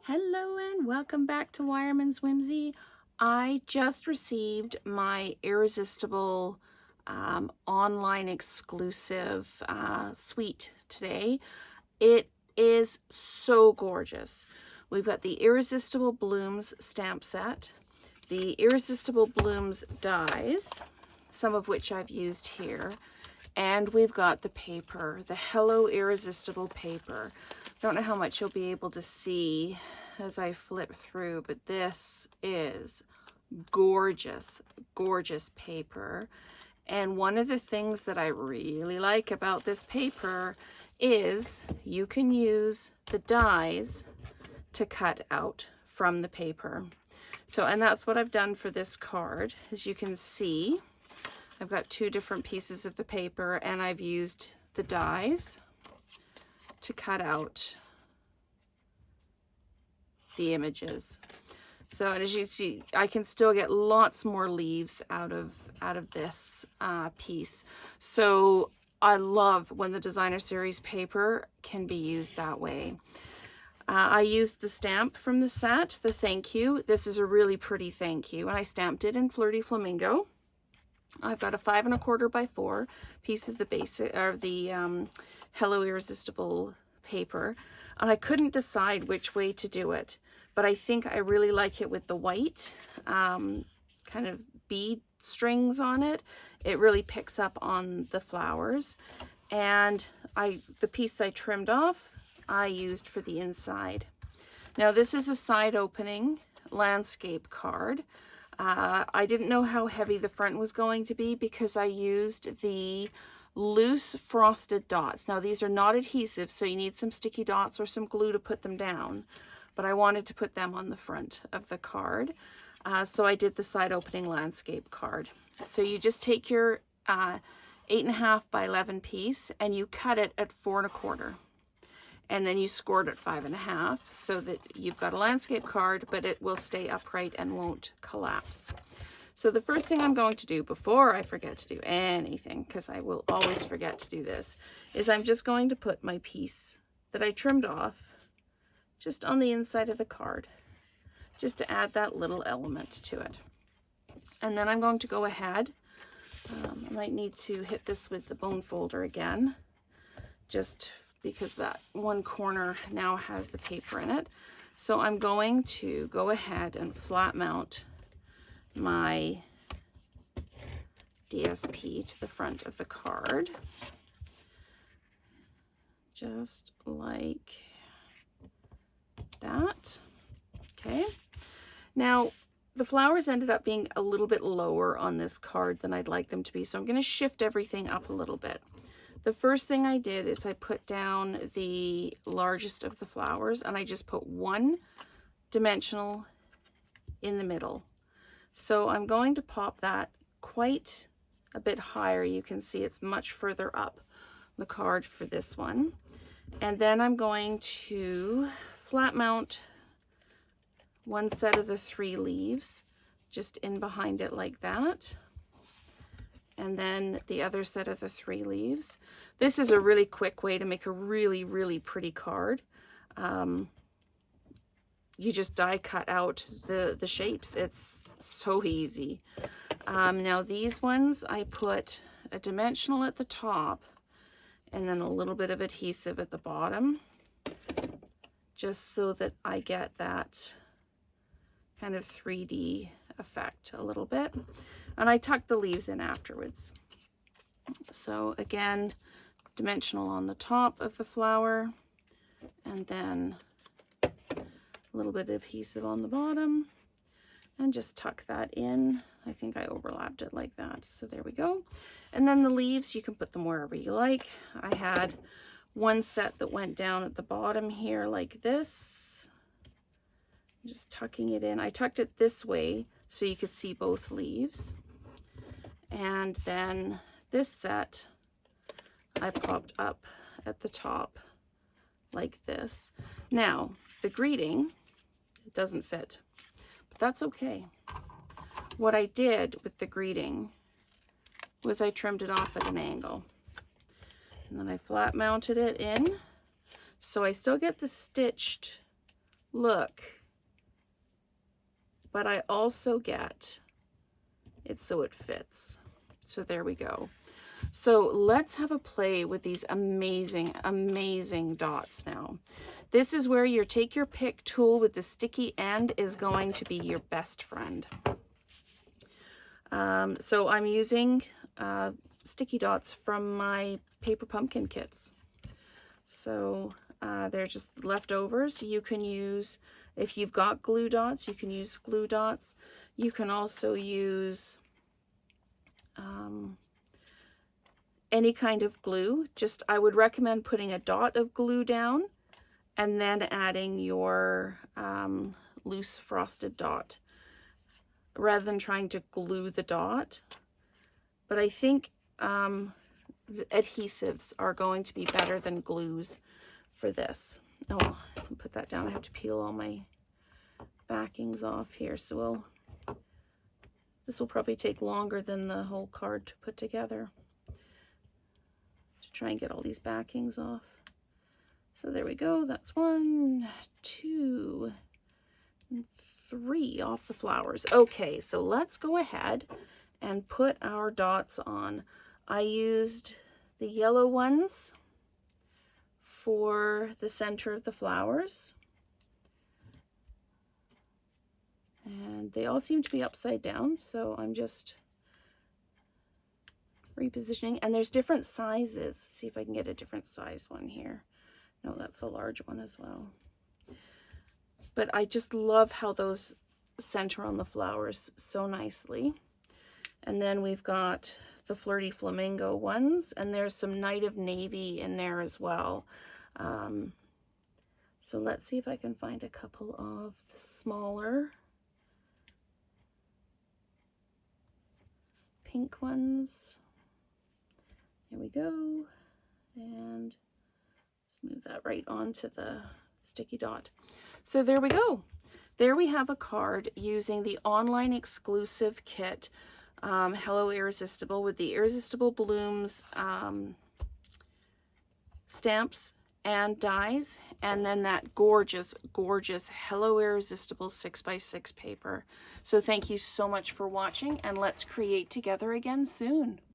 Hello and welcome back to Wireman's Whimsy. I just received my Irresistible online exclusive suite today. It is so gorgeous. We've got the Irresistible Blooms stamp set, the Irresistible Blooms dies, some of which I've used here, and we've got the paper, the Hello Irresistible paper. Don't know how much you'll be able to see as I flip through, but this is gorgeous, gorgeous paper. And one of the things that I really like about this paper is you can use the dies to cut out from the paper. So, and that's what I've done for this card. As you can see, I've got two different pieces of the paper and I've used the dies to cut out the images. So, and as you see, I can still get lots more leaves out of this piece. So I love when the designer series paper can be used that way. I used the stamp from the set, the thank you. This is a really pretty thank you, and I stamped it in Flirty Flamingo. I've got a 5 1/4 by 4 piece of the basic, or the Hello Irresistible paper, and I couldn't decide which way to do it, but I think I really like it with the white kind of bead strings on it. It really picks up on the flowers, and the piece I trimmed off I used for the inside. Now this is a side opening landscape card. I didn't know how heavy the front was going to be because I used the loose frosted dots. Now these are not adhesive, so you need some sticky dots or some glue to put them down, but I wanted to put them on the front of the card. So I did the side opening landscape card. So you just take your 8 1/2 by 11 piece and you cut it at 4 1/4. And then you score it at 5 1/2 so that you've got a landscape card, but it will stay upright and won't collapse. So the first thing I'm going to do before I forget to do anything, because I will always forget to do this, is I'm just going to put my piece that I trimmed off just on the inside of the card, just to add that little element to it. And then I'm going to go ahead, I might need to hit this with the bone folder again, just because that one corner now has the paper in it. So I'm going to go ahead and flat mount my DSP to the front of the card, just like that. Okay. Now the flowers ended up being a little bit lower on this card than I'd like them to be, so I'm going to shift everything up a little bit. The first thing I did is I put down the largest of the flowers and I just put one dimensional in the middle. So I'm going to pop that quite a bit higher. You can see it's much further up the card for this one. And then I'm going to flat mount one set of the 3 leaves just in behind it like that. And then the other set of the 3 leaves. This is a really quick way to make a really, really pretty card. You just die cut out the shapes. It's so easy. Now these ones, I put a dimensional at the top and then a little bit of adhesive at the bottom, just so that I get that kind of 3D effect a little bit. And I tuck the leaves in afterwards. So again, dimensional on the top of the flower, and then a little bit of adhesive on the bottom, and just tuck that in. I think I overlapped it like that. So there we go. And then the leaves, you can put them wherever you like. I had one set that went down at the bottom here like this. Just tucking it in. I tucked it this way so you could see both leaves. And then this set I popped up at the top like this. Now the greeting, it doesn't fit, but that's okay. What I did with the greeting was I trimmed it off at an angle, and then I flat mounted it in, so I still get the stitched look, but I also get it so it fits. So there we go. So let's have a play with these amazing, amazing dots now. This is where your take your pick tool with the sticky end is going to be your best friend. So I'm using sticky dots from my paper pumpkin kits. So they're just leftovers. You can use, if you've got glue dots, you can use glue dots. You can also use any kind of glue. Just, I would recommend putting a dot of glue down and then adding your loose frosted dot rather than trying to glue the dot. But I think the adhesives are going to be better than glues for this. Oh, put that down. I have to peel all my backings off here. So this will probably take longer than the whole card to put together, to try and get all these backings off. So there we go. That's 1, 2, 3 off the flowers. Okay, so let's go ahead and put our dots on. I used the yellow ones for the center of the flowers. And they all seem to be upside down, so I'm just repositioning. And there's different sizes. See if I can get a different size one here. No, that's a large one as well. But I just love how those center on the flowers so nicely. And then we've got the Flirty Flamingo ones, and there's some Night of Navy in there as well. So let's see if I can find a couple of the smaller pink ones. There we go. And let's move that right onto the sticky dot. So there we go. There we have a card using the online exclusive kit, Hello Irresistible, with the Irresistible Blooms stamps and dies, and then that gorgeous, gorgeous Hello Irresistible 6x6 paper. So thank you so much for watching, and let's create together again soon.